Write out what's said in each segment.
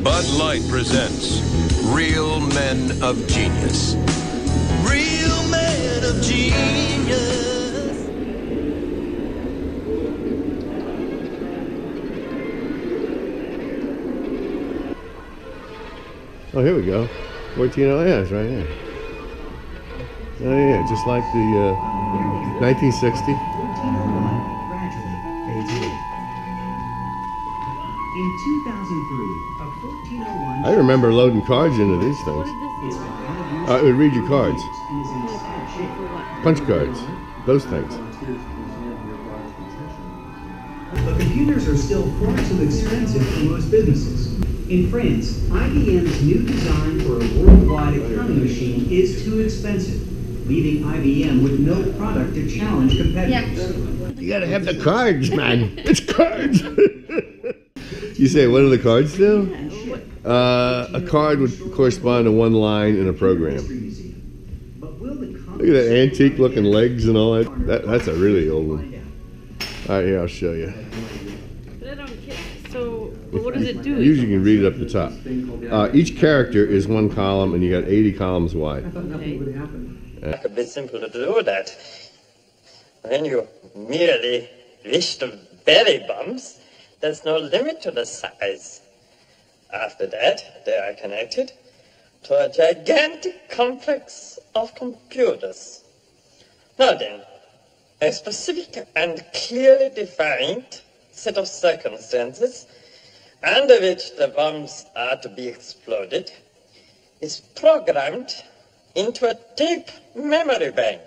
Bud Light presents Real Men of Genius. Real Men of Genius. Oh, here we go. 14, oh yeah, it's right here. Oh yeah, just like the 1960. Gradually fades away. In 2003, a 1401. I remember loading cards into these things. It would read your cards. Punch cards. Those things. But computers are still far too expensive for most businesses. In France, IBM's new design for a worldwide accounting machine is too expensive, leaving IBM with no product to challenge competitors. You gotta have the cards, man. It's cards. You say, what do the cards do? A card would correspond to one line in a program. Look at that antique looking legs and all that. That's a really old one. All right, here, I'll show you. But I don't get, so what does it do? Usually you can read it up the top. Each character is one column and you got 80 columns wide. Okay. It's a bit simple to do that. When you merely wish to berry bumps, there's no limit to the size. After that, they are connected to a gigantic complex of computers. Now then, a specific and clearly defined set of circumstances under which the bombs are to be exploded is programmed into a tape memory bank.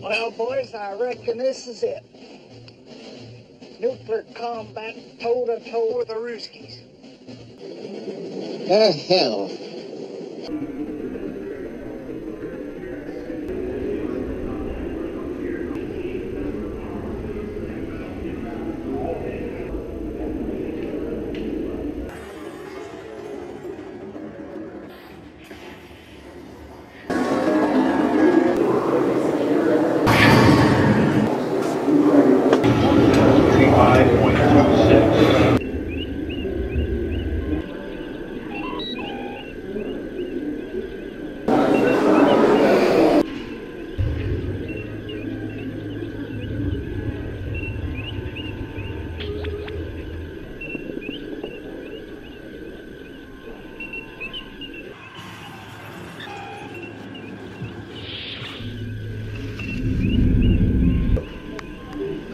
Well, boys, I reckon this is it. Nuclear combat toe-to-toe with the Ruskies. The hell.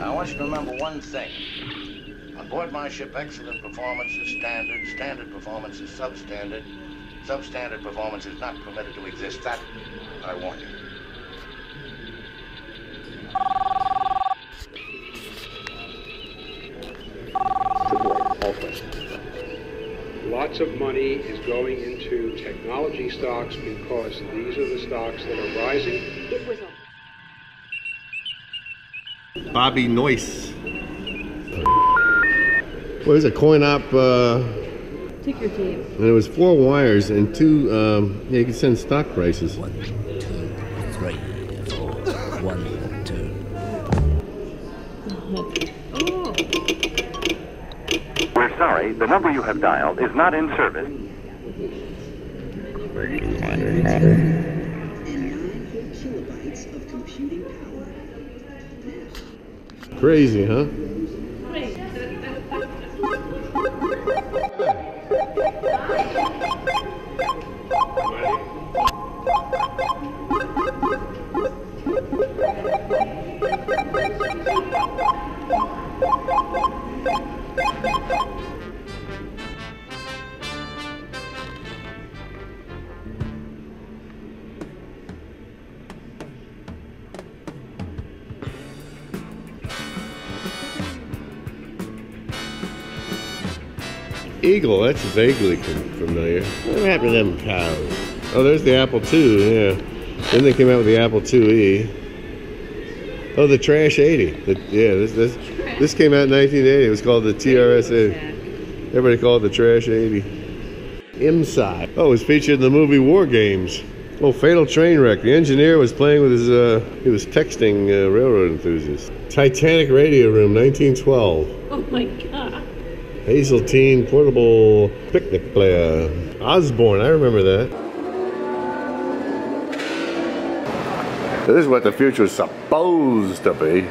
I want you to remember one thing. On board my ship, excellent performance is standard, standard performance is substandard, substandard performance is not permitted to exist. That, I warn you. Lots of money is going into technology stocks because these are the stocks that are rising. It was a Bobby Noyce. Well, there's a coin-op ticker tape. and it was 4 wires and 2, yeah, you can send stock prices. 1, 2, 3, 4, 1, 2. Oh. We're sorry, the number you have dialed is not in service. And 9 kilobytes of computing power. Crazy, huh? Eagle, that's vaguely familiar. What happened to them cows? Oh, there's the Apple II, yeah. Then they came out with the Apple IIe. Oh, the Trash 80. This came out in 1980. It was called the TRS-80. Everybody called it the Trash 80. IMSI. Oh, it was featured in the movie War Games. Oh, Fatal Train Wreck. The engineer was playing with his, he was texting railroad enthusiasts. Titanic Radio Room, 1912. Oh my God. Hazeltine portable picnic player. Osborne, I remember that. So this is what the future is supposed to be.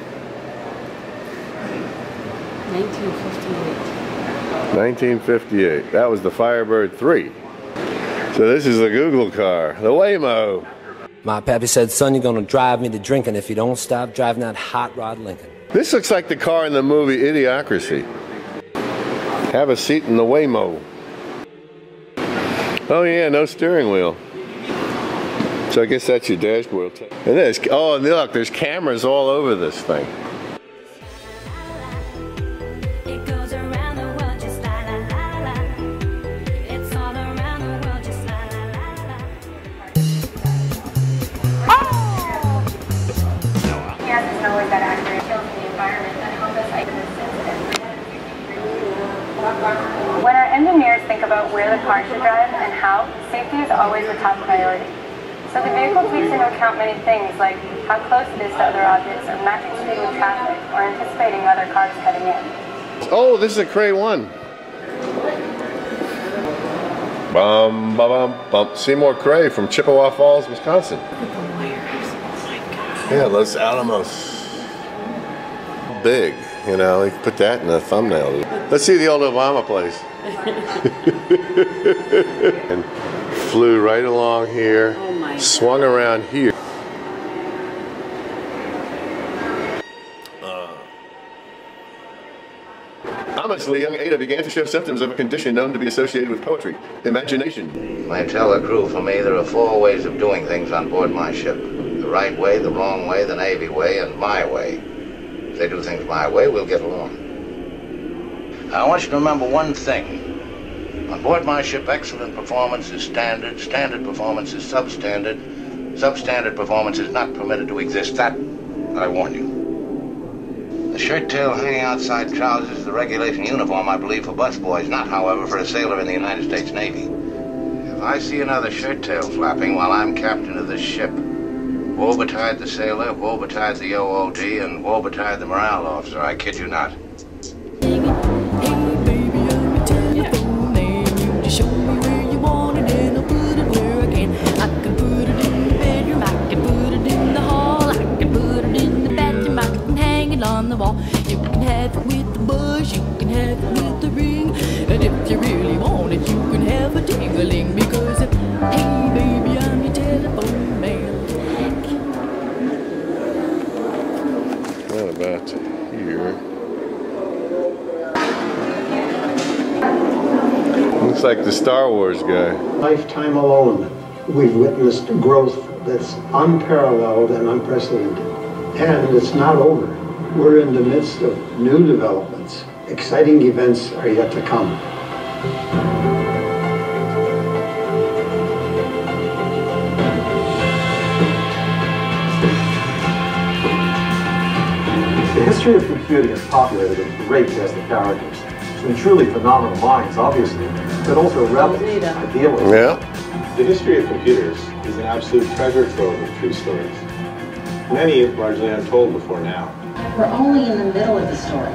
1958. 1958. That was the Firebird 3. So this is the Google car, the Waymo. My pappy said, son, you're gonna drive me to drinking if you don't stop driving that hot rod Lincoln. This looks like the car in the movie Idiocracy. Have a seat in the Waymo. Oh yeah, no steering wheel. So I guess that's your dashboard. And this, oh look, there's cameras all over this thing. When our engineers think about where the car should drive and how, safety is always the top priority. So the vehicle takes into account many things like how close it is to other objects or matching speed with traffic or anticipating other cars cutting in. Oh, this is a Cray-1. Bum, bum, bum, bum. Seymour Cray from Chippewa Falls, Wisconsin. Yeah, Los Alamos. Big, you know, you put that in the thumbnail. Let's see the old Obama place. And flew right along here, swung around here. Ominously, young Ada began to show symptoms of a condition known to be associated with poetry, imagination. I tell the crew for me there are 4 ways of doing things on board my ship. The right way, the wrong way, the Navy way, and my way. If they do things my way, we'll get along. I want you to remember one thing. On board my ship, excellent performance is standard, standard performance is substandard, substandard performance is not permitted to exist. That, I warn you. The shirt tail hanging outside trousers is the regulation uniform, I believe, for busboys, not, however, for a sailor in the United States Navy. If I see another shirt tail flapping while I'm captain of this ship, woe betide the sailor, woe betide the OOD, and woe betide the morale officer, I kid you not. On the wall, you can have it with the bush, you can have it with the ring, and if you really want it, you can have a ding-a-ling, because if, hey baby, I'm your telephone man. What about here? Looks like the Star Wars guy. Lifetime alone, we've witnessed growth that's unparalleled and unprecedented, and it's not over. We're in the midst of new developments. Exciting events are yet to come. The history of computing is populated with a great cast of characters. Some truly phenomenal minds, obviously, but also rebels, idealists. Yeah. The history of computers is an absolute treasure trove of true stories. Many largely untold before now. We're only in the middle of the story.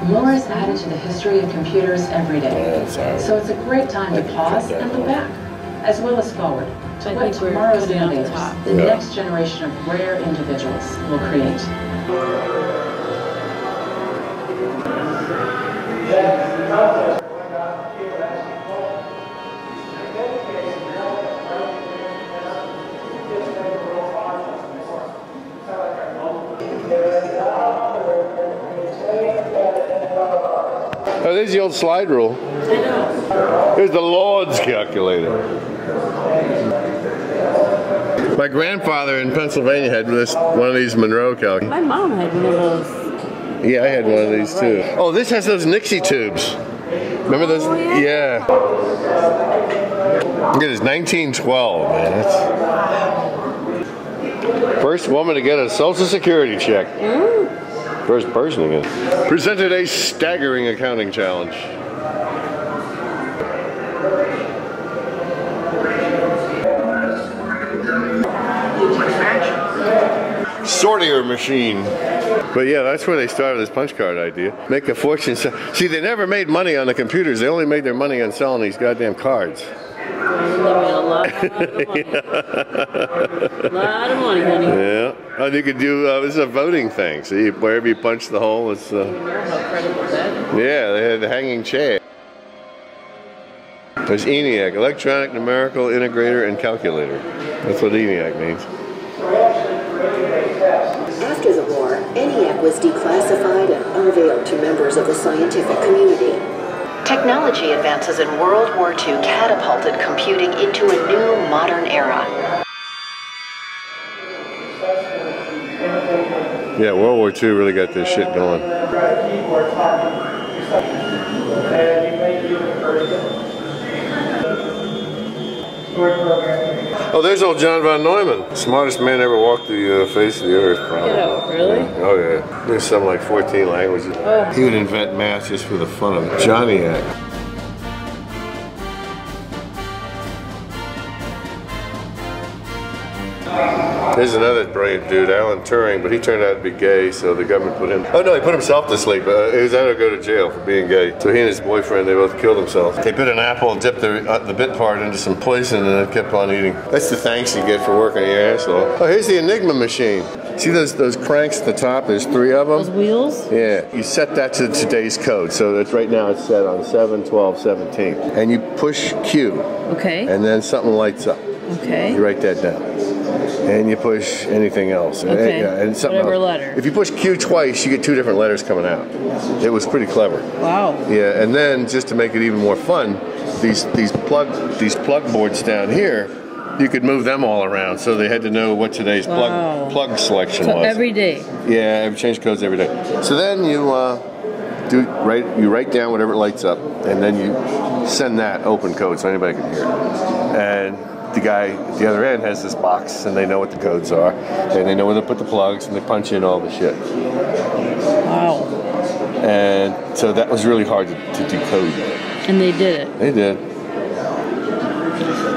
More is added to the history of computers every day. So it's a great time to pause and look back, as well as forward, to what tomorrow's innovators, the next generation of rare individuals, will create. Oh, there's the old slide rule. Here's the Lord's calculator. My grandfather in Pennsylvania had one of these Monroe calculators. My mom had one of those. Yeah, I had one of these too. Oh, this has those Nixie tubes. Remember those? Oh, yeah. Look at this, 1912, man. That's first woman to get a Social Security check. First person to get it. Presented a staggering accounting challenge. Sortier machine. But yeah, that's where they started this punch card idea. Make a fortune. See, they never made money on the computers. They only made their money on selling these goddamn cards. A lot of money, honey. Yeah. And you could do, this is a voting thing. So wherever you punch the hole, it's... How credible that is. Yeah, they had the hanging chair. There's Eniac, Electronic Numerical Integrator and Calculator. That's what Eniac means. After the war, Eniac was declassified and unveiled to members of the scientific community. Technology advances in World War II catapulted computing into a new modern era. Yeah, World War II really got this shit going. Oh, there's old John von Neumann. Smartest man ever walked the face of the earth, probably. Yeah, really? Oh, yeah. There's something like 14 languages. Oh. He would invent math just for the fun of it. Eniac. There's another brilliant dude, Alan Turing, but he turned out to be gay, so the government put him... Oh no, he put himself to sleep. He was out to go to jail for being gay. So he and his boyfriend, they both killed themselves. They put an apple and dipped the bit part into some poison and then kept on eating. That's the thanks you get for working your asshole. Oh, here's the Enigma machine. See those cranks at the top? There's 3 of them. Those wheels? Yeah. You set that to today's code. So that's right now it's set on 7/12/17. And you push Q. Okay. And then something lights up. Okay. You write that down. And you push anything else. Okay. And something Whatever else. letter. If you push Q twice, you get 2 different letters coming out. It was pretty clever. Wow. Yeah, and then just to make it even more fun, these plug boards down here, you could move them all around, so they had to know what today's plug selection was. So every day. Yeah, change codes every day. So then you write down whatever lights up, and then you send that open code so anybody can hear it. And the guy at the other end has this box, and they know what the codes are, and they know where to put the plugs, and they punch in all the shit. Wow. And so that was really hard to decode. And they did it. They did.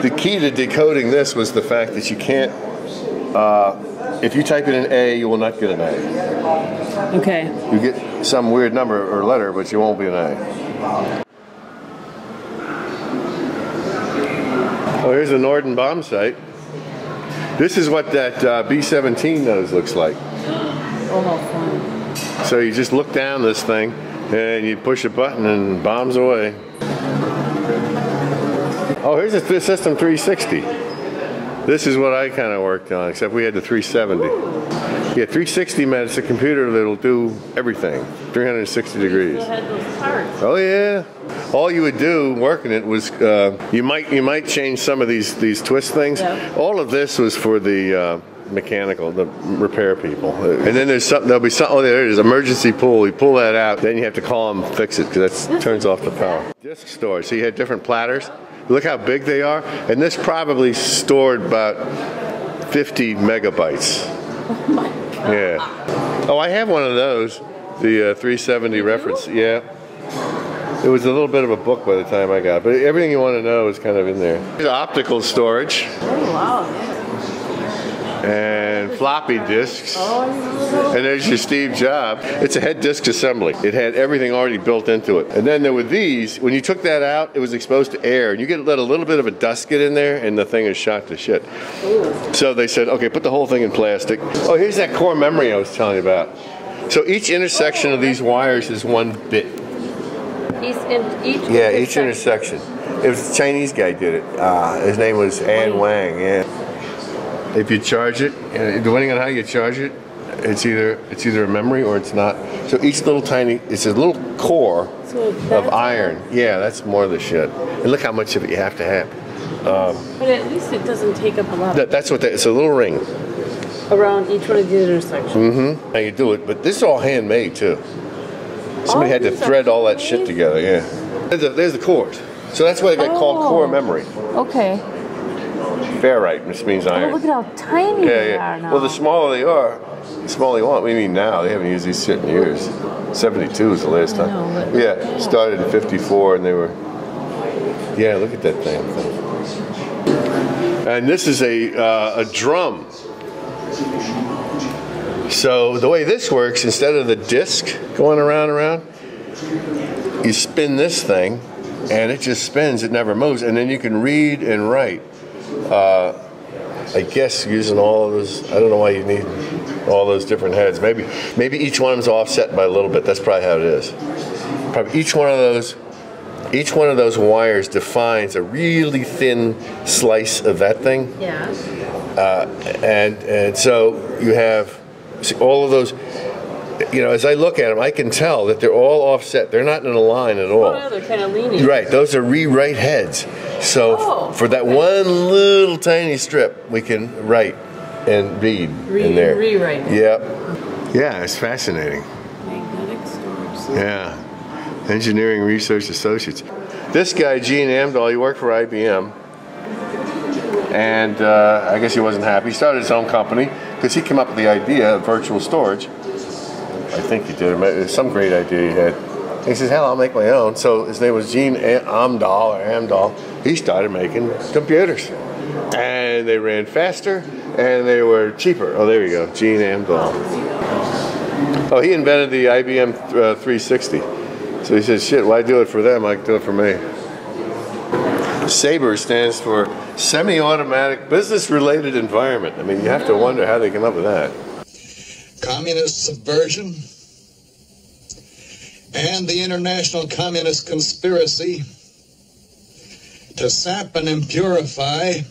The key to decoding this was the fact that you can't, if you type in an A, you will not get an A. Okay. You get some weird number or letter, but you won't be an A. Oh, here's the Norden bomb site. This is what that B-17 nose looks like. Oh, how fun. So you just look down this thing, and you push a button, and bombs away. Oh, here's a System 360. This is what I kind of worked on, except we had the 370. Yeah, 360, man, it's a computer that'll do everything, 360 degrees. You had those parts. Oh yeah. All you would do working it was you might change some of these twist things. Yeah. All of this was for the mechanical, the repair people. And then there'll be something. Oh, there it is, emergency pull. You pull that out, then you have to call them, fix it, because that turns off the power. Disk storage. So you had different platters. Look how big they are, and this probably stored about 50 megabytes. Oh my God. Yeah. Oh, I have one of those. The 370 reference. Yeah. It was a little bit of a book by the time I got it, but everything you want to know is kind of in there. There's optical storage. Oh, wow. Yeah. And floppy disks. And there's your Steve Jobs. It's a head disk assembly. It had everything already built into it. And then there were these. When you took that out, it was exposed to air. And you let a little bit of a dust get in there, and the thing is shot to shit. Ooh. So they said, okay, put the whole thing in plastic. Oh, here's that core memory I was telling you about. So each intersection of these wires is 1 bit. Each intersection. It was a Chinese guy did it. His name was An Wang. Yeah. If you charge it, depending on how you charge it, it's either a memory or it's not. So each little tiny, it's a little core of iron. Yeah, that's more of the shit. And look how much of it you have to have. But at least it doesn't take up a lot. That's what it's a little ring. Around each one of these intersections. Mm-hmm. How you do it, but this is all handmade too. Somebody had to thread all that shit together, yeah. There's the cores. So that's why they got called core memory. Okay. Ferrite, which means iron. Oh, look at how tiny they are now. Well, the smaller they are, the smaller you want. We mean now. They haven't used these shit in years. 72 was the last time. Yeah, started in 54 and they were... Yeah, look at that damn thing. And this is a drum. So the way this works, instead of the disc going around and around, you spin this thing, and it just spins, it never moves, and then you can read and write. I guess using all of those, I don't know why you need all those different heads. Maybe each one of them's offset by a little bit. That's probably how it is. Probably each one of those wires defines a really thin slice of that thing. Yeah. And so you have all of those. You know, as I look at them, I can tell that they're all offset. They're not in a line at all. Oh, they're kind of leaning. Right, those are rewrite heads. So for that one little tiny strip, we can write and read in there. Rewrite. Yep. Yeah, it's fascinating. Magnetic storage. Yeah. Engineering Research Associates. This guy, Gene Amdahl, he worked for IBM. And I guess he wasn't happy. He started his own company because he came up with the idea of virtual storage. I think he did. It was some great idea he had. And he says, hell, I'll make my own. So his name was Gene Amdahl. He started making computers. And they ran faster, and they were cheaper. Oh, there you go, Gene Amdahl. Oh, he invented the IBM 360. So he says, shit, why do it for them? I can do it for me. SABRE stands for Semi-Automatic Business-Related Environment. I mean, you have to wonder how they came up with that. Communist subversion and the international communist conspiracy to sap and impurify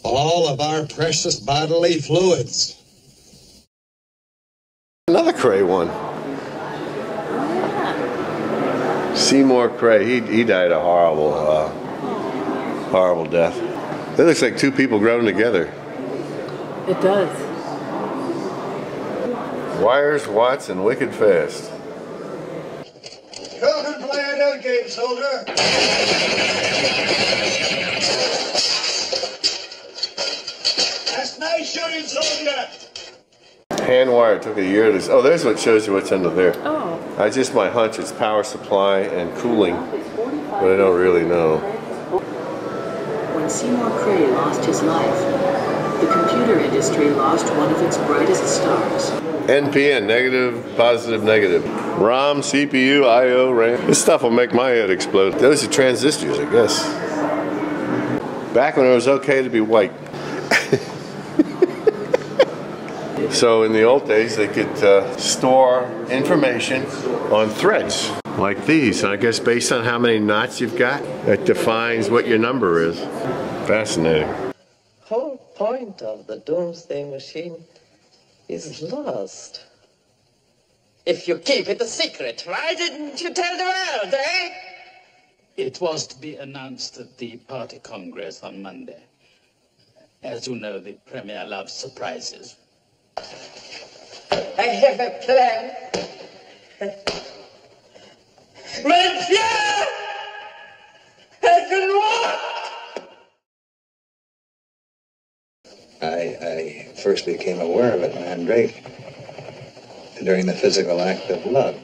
all of our precious bodily fluids. Another Cray-1. Seymour Cray. He died a horrible death. That looks like two people grown together. It does. Wires, watts, and wicked fast. Come and play a note game, soldier. That's nice shooting, soldier. Hand wire took a year to. Oh, there's what shows you what's under there. Oh. That's just my hunch. It's power supply and cooling, but I don't really know. When Seymour Cray lost his life, the computer industry lost one of its brightest stars. NPN, negative, positive, negative. ROM, CPU, I/O, RAM. This stuff will make my head explode. Those are transistors, I guess. Back when it was okay to be white. So in the old days, they could store information on threads like these. And I guess based on how many knots you've got, that defines what your number is. Fascinating. Whole point of the doomsday machine is lost. If you keep it a secret, why didn't you tell the world, eh? It was to be announced at the party congress on Monday. As you know, the premier loves surprises. I have a plan. Monsieur! I can walk! I first became aware of it, Mandrake, during the physical act of love.